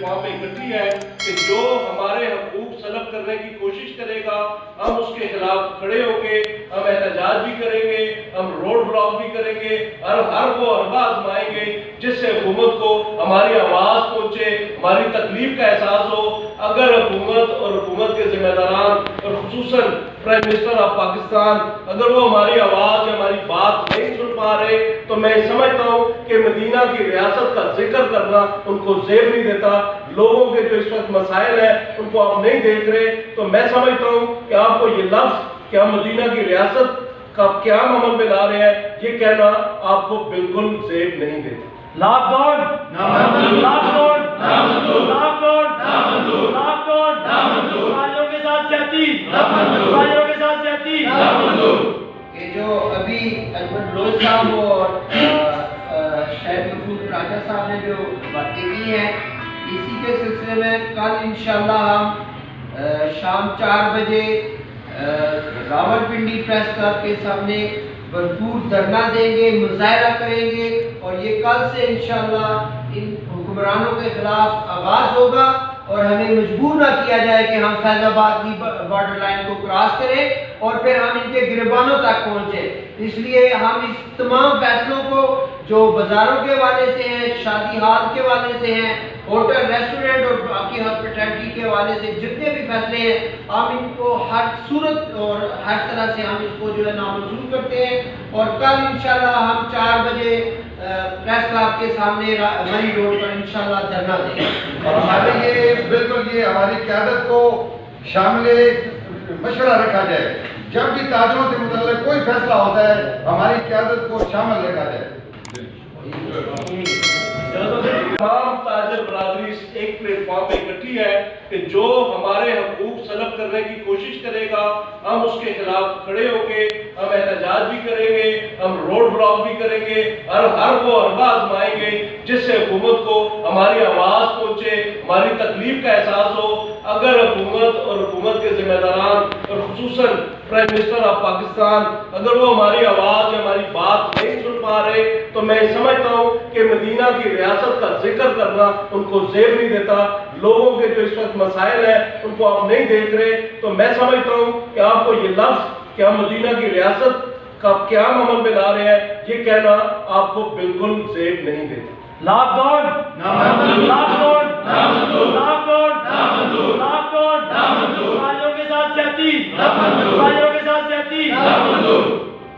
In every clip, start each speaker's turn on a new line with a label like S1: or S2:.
S1: Platform में इकट्ठी है कि जो हमारे हकूक सलब करने की कोशिश करेगा हम उसके खिलाफ खड़े होके हम एहतजाज भी करेंगे, हम रोड ब्लॉक भी करेंगे और हर वो हरबा आजमाएंगे जिससे हुकूमत को हमारी आवाज़ पहुँचे, हमारी तकलीफ का एहसास हो। अगर हुकूमत और हुकूमत के जिम्मेदारान और खुसूसन प्राइम मिनिस्टर ऑफ पाकिस्तान अगर वो हमारी आवाज़ या हमारी बात नहीं सुन पा रहे तो मैं समझता हूँ कि मदीना की रियासत का जिक्र करना उनको ज़ेब नहीं देता। लोगों के जो इस वक्त मसाइल हैं उनको आप नहीं देख रहे, तो मैं समझता हूँ कि आपको ये लफ्ज़ कि हम मदीना की रियासत का क़याम अमल में ला रहे हैं ये कहना आपको बिल्कुल ज़ेब नहीं देता।
S2: लॉकडाउन लॉकडाउन लॉकडाउन लॉकडाउन भाइयों के साथ जाती भाइयों के साथ जाती।
S3: ये जो अभी अजमत लोज साहब और शायद महफूज राजा साहब ने जो बातें की हैं इसी के सिलसिले में कल इंशाल्लाह हम शाम 4 बजे रावलपिंडी प्रेस क्लब के सामने भरपूर धरना देंगे, मुजाहरा करेंगे और ये कल से इंशाल्लाह इन हुक्मरानों के खिलाफ आगाज होगा और हमें मजबूर ना किया जाए कि हम फैजाबाद की बॉर्डर लाइन को क्रॉस करें और फिर हम इनके गिरबानों तक पहुंचे। इसलिए हम इस तमाम फैसलों को जो बाजारों के वाले से हैं, शादी हाल के वाले से हैं, होटल रेस्टोरेंट और बाकी हॉस्पिटैलिटी के वाले से जितने भी फैसले हैं हम इनको हर सूरत और हर तरह से हम इसको जो है नामंजूर करते हैं और कल इंशाल्लाह हम 4 बजे प्रेस क्लब के सामने मरी रोड पर इंशाल्लाह धरना देंगे।
S4: और हमारे ये बिल्कुल ये हमारी क़यादत को शामिल मशवरा रखा जाए, जब भी ताजरों से मुतल्लिक़ कोई फैसला होता है हमारी क़यादत को शामिल रखा जाए।
S1: तमाम ताजर बरादरी इस एक प्लेटफॉर्म पे इकट्ठी है कि जो हमारे हकूक सलब करने की कोशिश करेगा हम उसके खिलाफ खड़े होके हम एहतजाज भी करेंगे, हम रोड ब्लॉक भी करेंगे और हर वो हरबा आजमाएंगे जिससे हुकूमत को हमारी आवाज़ पहुँचे, हमारी तकलीफ का एहसास हो। अगर हुकूमत और हुकूमत के जिम्मेदारान और खुसूसन प्राइम मिनिस्टर ऑफ पाकिस्तान अगर वो हमारी आवाज़ या हमारी बात नहीं सुन पा रहे तो मैं समझता हूँ कि मदीना की रियासत का जिक्र करना उनको ज़ेब नहीं देता। लोगों के जो इस वक्त मसाइल हैं उनको आप नहीं देख रहे, तो मैं समझता हूँ कि आपको ये लफ्ज़ कि हम मदीना की रियासत का क़याम अमल में ला रहे हैं ये कहना आपको बिल्कुल ज़ेब नहीं देता।
S2: लॉकडाउन लॉकडाउन लॉकडाउन लॉकडाउन भाइयों के साथ जाती भाइयों के साथ जाती।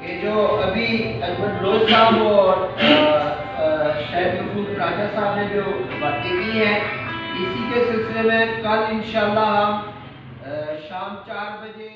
S3: ये जो अभी अजमत लोज साहब और शायद महफूज राजा साहब ने जो बातें की हैं इसी के सिलसिले में कल इंशाल्लाह हम शाम 4 बजे